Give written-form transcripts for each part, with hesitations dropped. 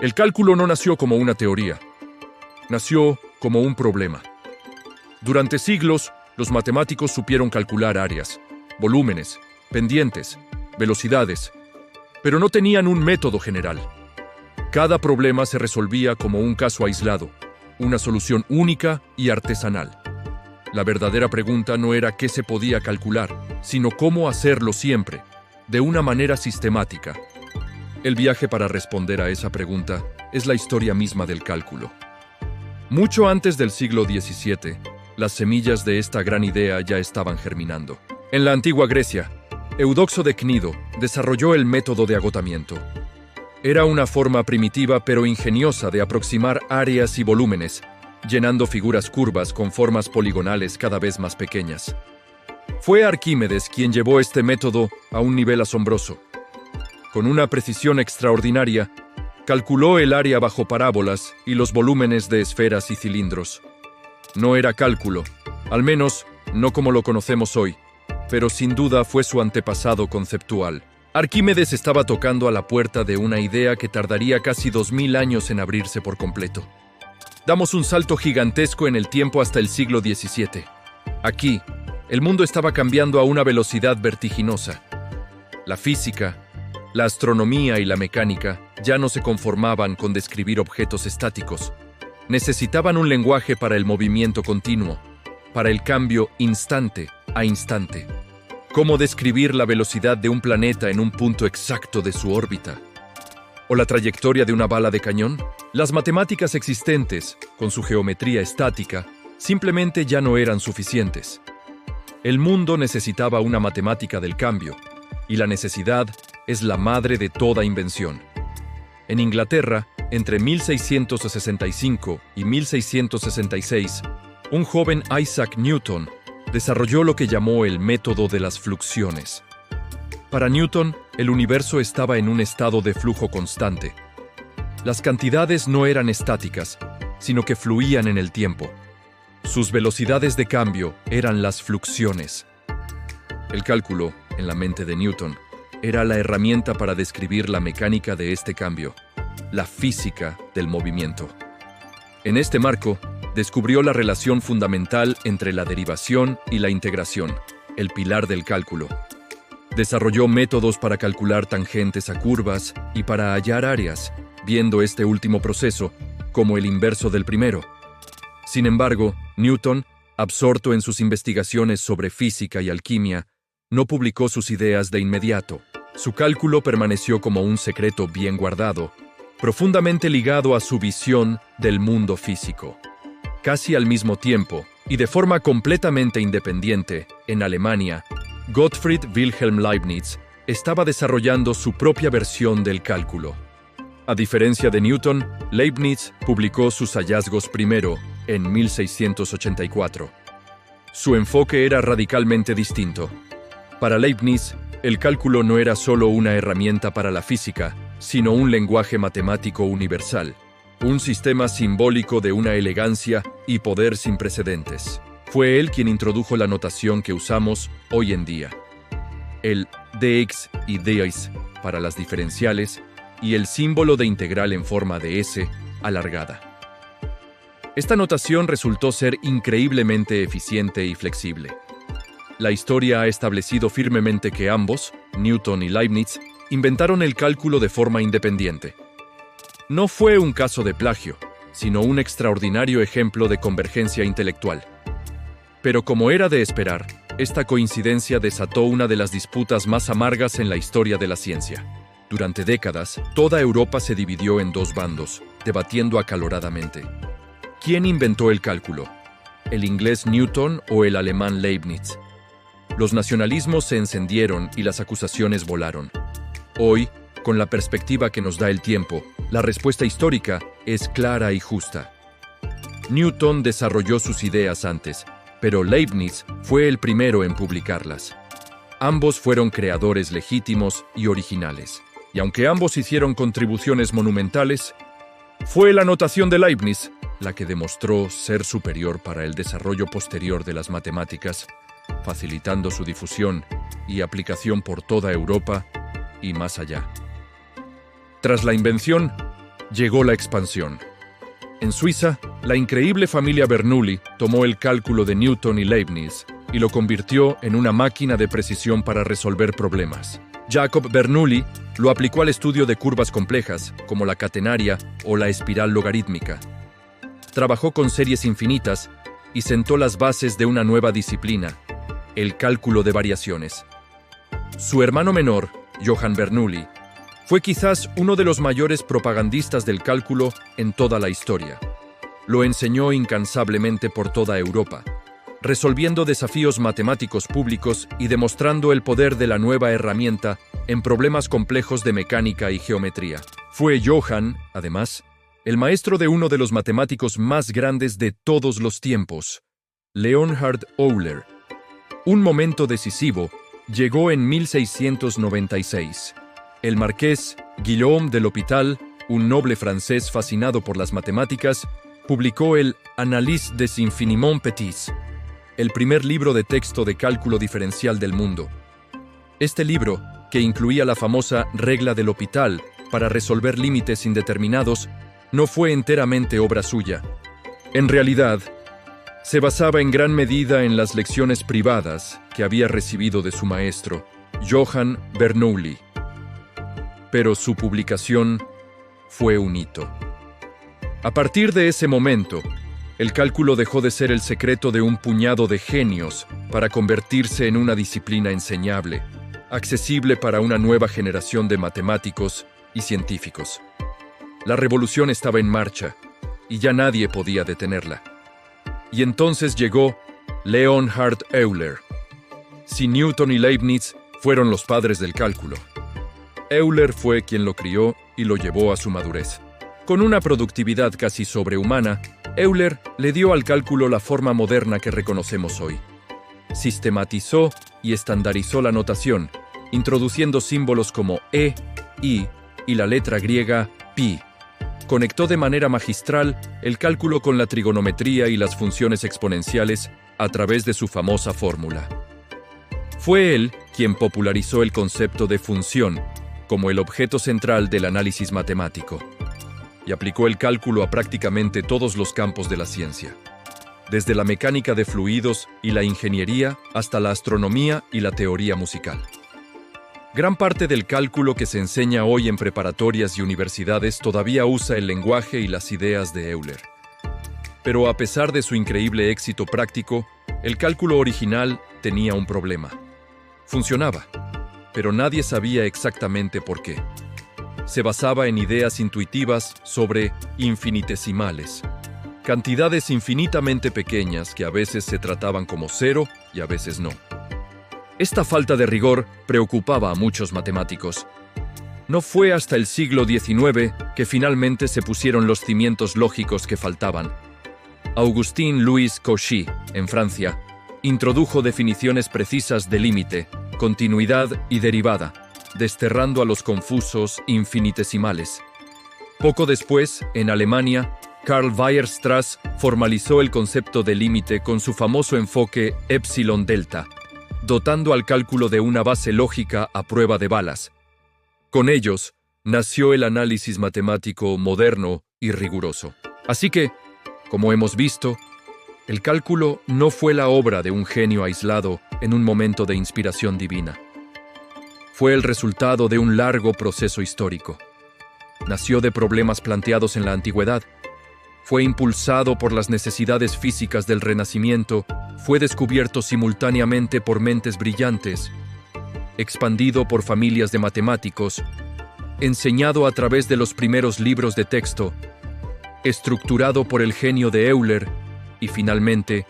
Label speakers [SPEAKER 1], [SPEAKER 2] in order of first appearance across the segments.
[SPEAKER 1] El cálculo no nació como una teoría, nació como un problema. Durante siglos, los matemáticos supieron calcular áreas, volúmenes, pendientes, velocidades, pero no tenían un método general. Cada problema se resolvía como un caso aislado, una solución única y artesanal. La verdadera pregunta no era qué se podía calcular, sino cómo hacerlo siempre, de una manera sistemática. El viaje para responder a esa pregunta es la historia misma del cálculo. Mucho antes del siglo XVII, las semillas de esta gran idea ya estaban germinando. En la antigua Grecia, Eudoxo de Cnido desarrolló el método de agotamiento. Era una forma primitiva pero ingeniosa de aproximar áreas y volúmenes, llenando figuras curvas con formas poligonales cada vez más pequeñas. Fue Arquímedes quien llevó este método a un nivel asombroso. Con una precisión extraordinaria, calculó el área bajo parábolas y los volúmenes de esferas y cilindros. No era cálculo, al menos no como lo conocemos hoy, pero sin duda fue su antepasado conceptual. Arquímedes estaba tocando a la puerta de una idea que tardaría casi 2000 años en abrirse por completo. Damos un salto gigantesco en el tiempo hasta el siglo XVII. Aquí, el mundo estaba cambiando a una velocidad vertiginosa. La física, la astronomía y la mecánica ya no se conformaban con describir objetos estáticos. Necesitaban un lenguaje para el movimiento continuo, para el cambio instante a instante. ¿Cómo describir la velocidad de un planeta en un punto exacto de su órbita? ¿O la trayectoria de una bala de cañón? Las matemáticas existentes, con su geometría estática, simplemente ya no eran suficientes. El mundo necesitaba una matemática del cambio, y la necesidad es la madre de toda invención. En Inglaterra, entre 1665 y 1666, un joven Isaac Newton desarrolló lo que llamó el método de las fluxiones. Para Newton, el universo estaba en un estado de flujo constante. Las cantidades no eran estáticas, sino que fluían en el tiempo. Sus velocidades de cambio eran las fluxiones. El cálculo, en la mente de Newton, era la herramienta para describir la mecánica de este cambio, la física del movimiento. En este marco, descubrió la relación fundamental entre la derivación y la integración, el pilar del cálculo. Desarrolló métodos para calcular tangentes a curvas y para hallar áreas, viendo este último proceso como el inverso del primero. Sin embargo, Newton, absorto en sus investigaciones sobre física y alquimia, no publicó sus ideas de inmediato. Su cálculo permaneció como un secreto bien guardado, profundamente ligado a su visión del mundo físico. Casi al mismo tiempo, y de forma completamente independiente, en Alemania, Gottfried Wilhelm Leibniz estaba desarrollando su propia versión del cálculo. A diferencia de Newton, Leibniz publicó sus hallazgos primero, en 1684. Su enfoque era radicalmente distinto. Para Leibniz, el cálculo no era solo una herramienta para la física, sino un lenguaje matemático universal, un sistema simbólico de una elegancia y poder sin precedentes. Fue él quien introdujo la notación que usamos hoy en día. El dx y dy para las diferenciales y el símbolo de integral en forma de S alargada. Esta notación resultó ser increíblemente eficiente y flexible. La historia ha establecido firmemente que ambos, Newton y Leibniz, inventaron el cálculo de forma independiente. No fue un caso de plagio, sino un extraordinario ejemplo de convergencia intelectual. Pero como era de esperar, esta coincidencia desató una de las disputas más amargas en la historia de la ciencia. Durante décadas, toda Europa se dividió en dos bandos, debatiendo acaloradamente. ¿Quién inventó el cálculo? ¿El inglés Newton o el alemán Leibniz? Los nacionalismos se encendieron y las acusaciones volaron. Hoy, con la perspectiva que nos da el tiempo, la respuesta histórica es clara y justa. Newton desarrolló sus ideas antes, pero Leibniz fue el primero en publicarlas. Ambos fueron creadores legítimos y originales. Y aunque ambos hicieron contribuciones monumentales, fue la notación de Leibniz la que demostró ser superior para el desarrollo posterior de las matemáticas, facilitando su difusión y aplicación por toda Europa y más allá. Tras la invención, llegó la expansión. En Suiza, la increíble familia Bernoulli tomó el cálculo de Newton y Leibniz y lo convirtió en una máquina de precisión para resolver problemas. Jacob Bernoulli lo aplicó al estudio de curvas complejas, como la catenaria o la espiral logarítmica. Trabajó con series infinitas y sentó las bases de una nueva disciplina, el cálculo de variaciones. Su hermano menor, Johann Bernoulli, fue quizás uno de los mayores propagandistas del cálculo en toda la historia. Lo enseñó incansablemente por toda Europa, resolviendo desafíos matemáticos públicos y demostrando el poder de la nueva herramienta en problemas complejos de mecánica y geometría. Fue Johann, además, el maestro de uno de los matemáticos más grandes de todos los tiempos, Leonhard Euler. Un momento decisivo llegó en 1696. El marqués Guillaume de l'Hôpital, un noble francés fascinado por las matemáticas, publicó el Analyse des infiniment petits, el primer libro de texto de cálculo diferencial del mundo. Este libro, que incluía la famosa regla del L'Hôpital para resolver límites indeterminados, no fue enteramente obra suya. En realidad, se basaba en gran medida en las lecciones privadas que había recibido de su maestro, Johann Bernoulli. Pero su publicación fue un hito. A partir de ese momento, el cálculo dejó de ser el secreto de un puñado de genios para convertirse en una disciplina enseñable, accesible para una nueva generación de matemáticos y científicos. La revolución estaba en marcha y ya nadie podía detenerla. Y entonces llegó Leonhard Euler. Si Newton y Leibniz fueron los padres del cálculo, Euler fue quien lo crió y lo llevó a su madurez. Con una productividad casi sobrehumana, Euler le dio al cálculo la forma moderna que reconocemos hoy. Sistematizó y estandarizó la notación, introduciendo símbolos como E, I y la letra griega pi. Conectó de manera magistral el cálculo con la trigonometría y las funciones exponenciales a través de su famosa fórmula. Fue él quien popularizó el concepto de función como el objeto central del análisis matemático, y aplicó el cálculo a prácticamente todos los campos de la ciencia, desde la mecánica de fluidos y la ingeniería hasta la astronomía y la teoría musical. Gran parte del cálculo que se enseña hoy en preparatorias y universidades todavía usa el lenguaje y las ideas de Euler. Pero a pesar de su increíble éxito práctico, el cálculo original tenía un problema. Funcionaba, pero nadie sabía exactamente por qué. Se basaba en ideas intuitivas sobre infinitesimales, cantidades infinitamente pequeñas que a veces se trataban como cero y a veces no. Esta falta de rigor preocupaba a muchos matemáticos. No fue hasta el siglo XIX que finalmente se pusieron los cimientos lógicos que faltaban. Augustin-Louis Cauchy, en Francia, introdujo definiciones precisas de límite, continuidad y derivada, desterrando a los confusos infinitesimales. Poco después, en Alemania, Karl Weierstrass formalizó el concepto de límite con su famoso enfoque epsilon-delta, dotando al cálculo de una base lógica a prueba de balas. Con ellos, nació el análisis matemático moderno y riguroso. Así que, como hemos visto, el cálculo no fue la obra de un genio aislado en un momento de inspiración divina. Fue el resultado de un largo proceso histórico. Nació de problemas planteados en la antigüedad. Fue impulsado por las necesidades físicas del Renacimiento, fue descubierto simultáneamente por mentes brillantes, expandido por familias de matemáticos, enseñado a través de los primeros libros de texto, estructurado por el genio de Euler y, finalmente,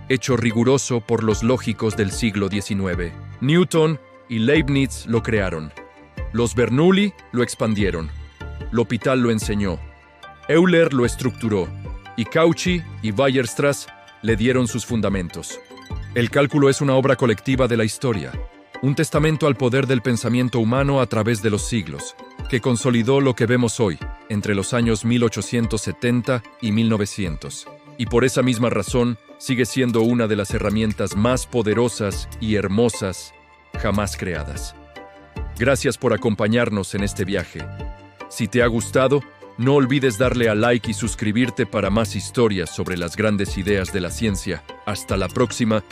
[SPEAKER 1] hecho riguroso por los lógicos del siglo XIX. Newton y Leibniz lo crearon. Los Bernoulli lo expandieron. L'Hôpital lo enseñó. Euler lo estructuró, y Cauchy y Weierstrass le dieron sus fundamentos. El cálculo es una obra colectiva de la historia, un testamento al poder del pensamiento humano a través de los siglos, que consolidó lo que vemos hoy, entre los años 1870 y 1900, y por esa misma razón sigue siendo una de las herramientas más poderosas y hermosas jamás creadas. Gracias por acompañarnos en este viaje. Si te ha gustado, No olvides darle a like y suscribirte para más historias sobre las grandes ideas de la ciencia. Hasta la próxima.